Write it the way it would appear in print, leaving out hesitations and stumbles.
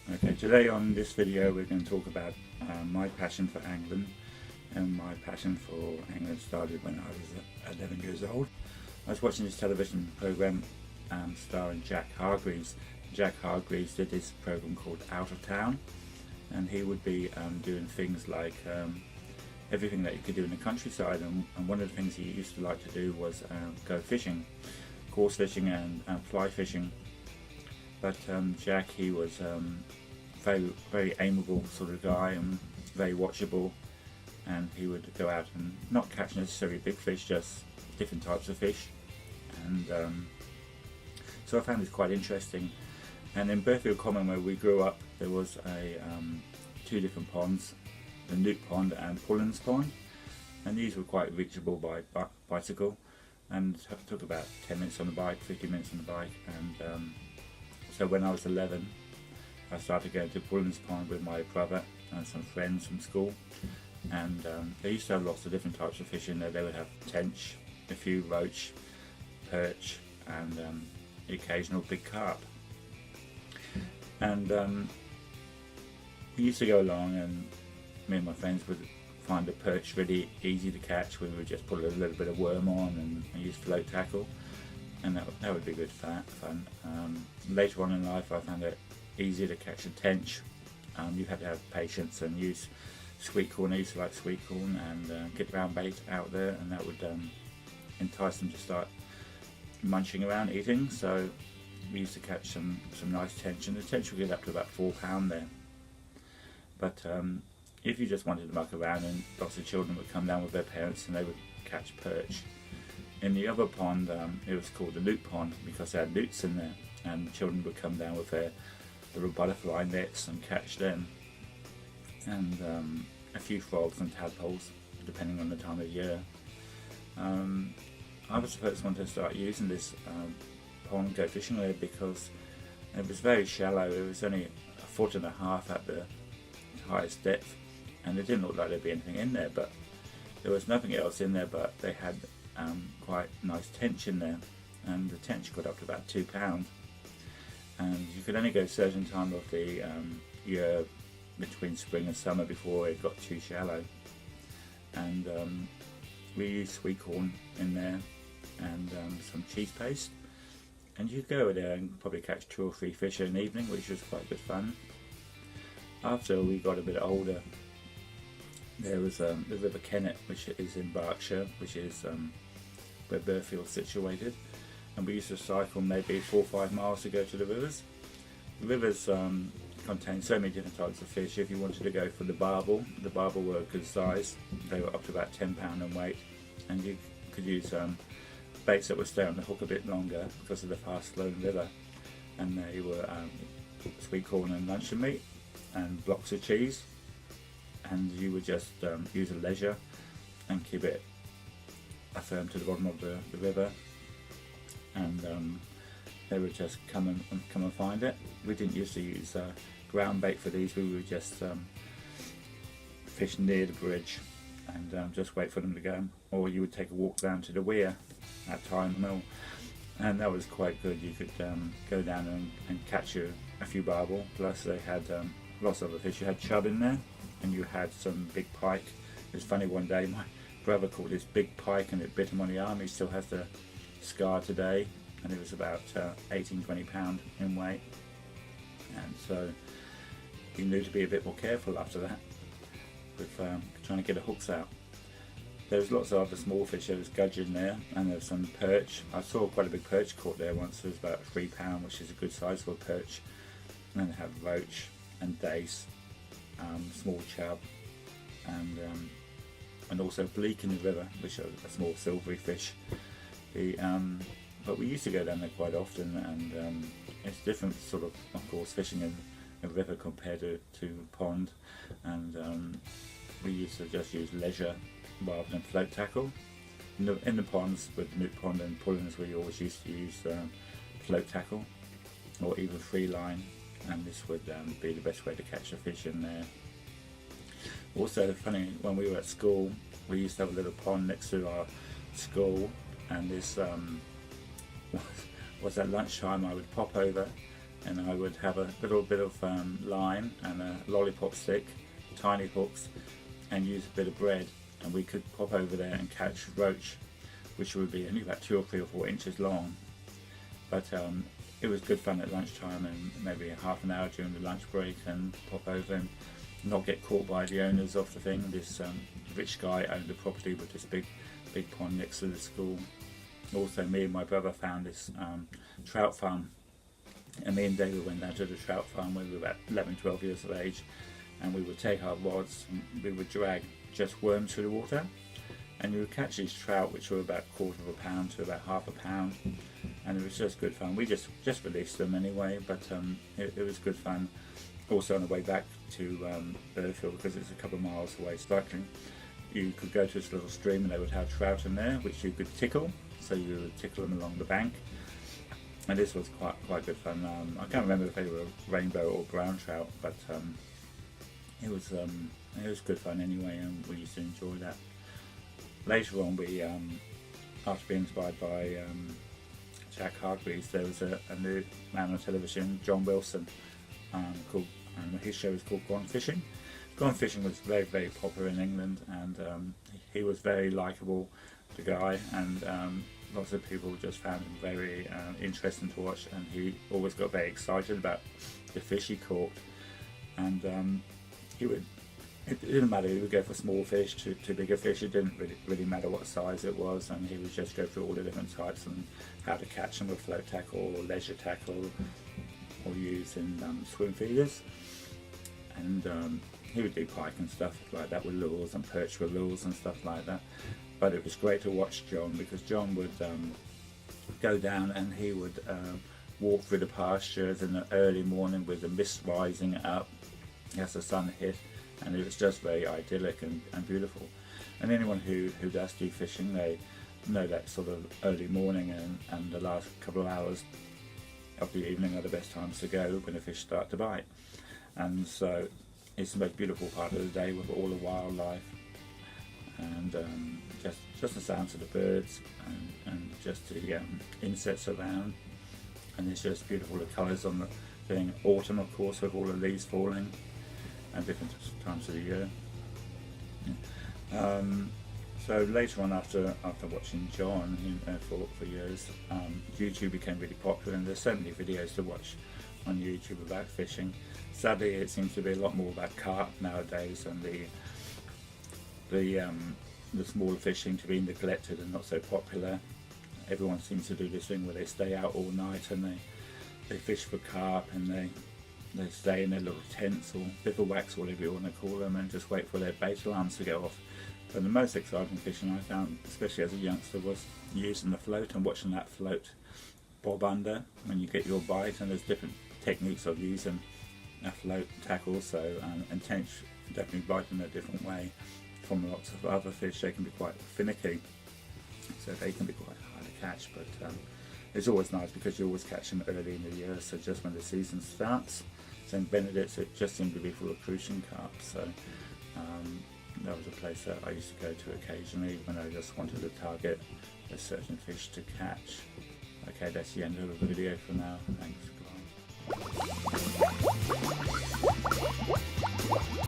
Okay, today on this video we're going to talk about my passion for angling, and my passion for angling started when I was 11 years old. I was watching this television program starring Jack Hargreaves. Jack Hargreaves did this program called Out of Town, and he would be doing things like everything that you could do in the countryside, and one of the things he used to like to do was go fishing, coarse fishing and fly fishing. But Jack, he was very amiable sort of guy and very watchable, and he would go out and not catch necessarily big fish, just different types of fish. And so I found this quite interesting. And in Burfield Common, where we grew up, there was two different ponds, the Newt Pond and Pullens Pond, and these were quite reachable by bicycle, and took about 10 minutes on the bike, 15 minutes on the bike. And so when I was 11, I started going to Pullens Pond with my brother and some friends from school, and they used to have lots of different types of fish in there. They would have tench, a few roach, perch, and the occasional big carp. And we used to go along, and me and my friends would find the perch really easy to catch. We would just put a little bit of worm on and use float tackle, and that would be good fun. Later on in life, I found it easier to catch a tench. You had to have patience and use sweet corn. I used to like sweet corn, and get round bait out there, and that would entice them to start munching around eating. So we used to catch some nice tench, and the tench would get up to about £4 there. But if you just wanted to muck around, and lots of children would come down with their parents and they would catch perch. In the other pond, it was called the Newt Pond because there had newts in there, and children would come down with their little butterfly nets and catch them, and a few frogs and tadpoles depending on the time of year. I was the first one to start using this pond, go fishing there, because it was very shallow. It was only 1.5 foot at the highest depth, and it didn't look like there'd be anything in there, but there was nothing else in there. But they had quite nice tench in there, and the tench got up to about £2, and you could only go a certain time of the year between spring and summer before it got too shallow. And we used sweet corn in there and some cheese paste, and you'd go there and probably catch 2 or 3 fish in an evening, which was quite good fun. After we got a bit older, there was the River Kennet, which is in Berkshire, which is where Burfield's situated, and we used to cycle maybe 4 or 5 miles to go to the rivers. The rivers contain so many different types of fish. If you wanted to go for the barbel were a good size. They were up to about £10 in weight, and you could use baits that would stay on the hook a bit longer because of the fast flowing river, and they were sweet corn and luncheon meat and blocks of cheese, and you would just use a leisure and keep it firm to the bottom of the river, and they would just come and find it. We didn't used to use ground bait for these. We would just fish near the bridge and just wait for them to go, or you would take a walk down to the weir at Tyne Mill, and that was quite good. You could go down and catch a few barbel, plus they had lots of other fish. You had chub in there, and you had some big pike. It was funny, one day my brother caught this big pike and it bit him on the arm. He still has the scar today, and it was about 18-20 pound in weight, and so he knew to be a bit more careful after that with trying to get the hooks out. There was lots of other small fish. There was gudgeon there, and there was some perch. I saw quite a big perch caught there once. It was about £3, which is a good size for a perch. And then they had roach and dace, small chub, and also bleak in the river, which are a small silvery fish. But we used to go down there quite often, and it's different sort of course, fishing in a river compared to pond, and we used to just use leisure rather than float tackle. In the ponds with Newt Pond and Pullens, we always used to use float tackle or even free line, and this would be the best way to catch a fish in there. Also funny, when we were at school, we used to have a little pond next to our school, and this was at lunchtime. I would pop over and I would have a little bit of line and a lollipop stick, tiny hooks, and use a bit of bread, and we could pop over there and catch roach, which would be only about 2 or 3 or 4 inches long. But it was good fun at lunchtime, and maybe a half an hour during the lunch break, and pop over and not get caught by the owners of the thing. This rich guy owned the property with this big pond next to the school. Also, me and my brother found this trout farm, and me and David went down to the trout farm when we were about 11, 12 years of age, and we would take our rods and we would drag just worms through the water, and you would catch these trout, which were about 1/4 pound to about 1/2 pound, and it was just good fun. We just released them anyway, but it was good fun. Also, on the way back to Burfield, because it's a couple of miles away cycling, you could go to this little stream and they would have trout in there which you could tickle, so you would tickle them along the bank, and this was quite good fun. I can't remember if they were rainbow or brown trout, but it was good fun anyway, and we used to enjoy that. Later on, we after being inspired by Jack Hargreaves, there was a new man on television, John Wilson, called, and his show was called Gone Fishing. Gone Fishing was very, very popular in England, and he was very likeable, the guy, and lots of people just found him very interesting to watch, and he always got very excited about the fish he caught, and it didn't matter, he would go for small fish to bigger fish. It didn't really matter what size it was, and he would just go through all the different types and how to catch them with float tackle or leisure tackle, or using swim feeders, and he would do pike and stuff like that with lures, and perch with lures and stuff like that. But it was great to watch John, because John would go down and he would walk through the pastures in the early morning with the mist rising up as the sun hit, and it was just very idyllic and beautiful. And anyone who does do fishing, they know that sort of early morning and the last couple of hours of the evening are the best times to go when the fish start to bite. And so it's the most beautiful part of the day with all the wildlife, and just the sounds of the birds, and just the insects around, and it's just beautiful, the colours on the thing. Autumn, of course, with all the leaves falling, and different times of the year. Yeah. So later on, after watching John for years, YouTube became really popular, and there's so many videos to watch on YouTube about fishing. Sadly, it seems to be a lot more about carp nowadays, and the smaller fishing to be neglected and not so popular. Everyone seems to do this thing where they stay out all night and they fish for carp, and they stay in their little tents or bivouacs, whatever you want to call them, and just wait for their bait alarms to go off. But the most exciting fishing I found, especially as a youngster, was using the float and watching that float bob under when you get your bite. And there's different techniques of using a float tackle, so and tench definitely bite in a different way from lots of other fish. They can be quite finicky, so they can be quite hard to catch, but it's always nice because you always catch them early in the year, so just when the season starts. St Benedict's, it just seemed to be full of crucian carp, so that was a place that I used to go to occasionally when I just wanted to target a certain fish to catch. Okay, that's the end of the video for now. Thanks, bye.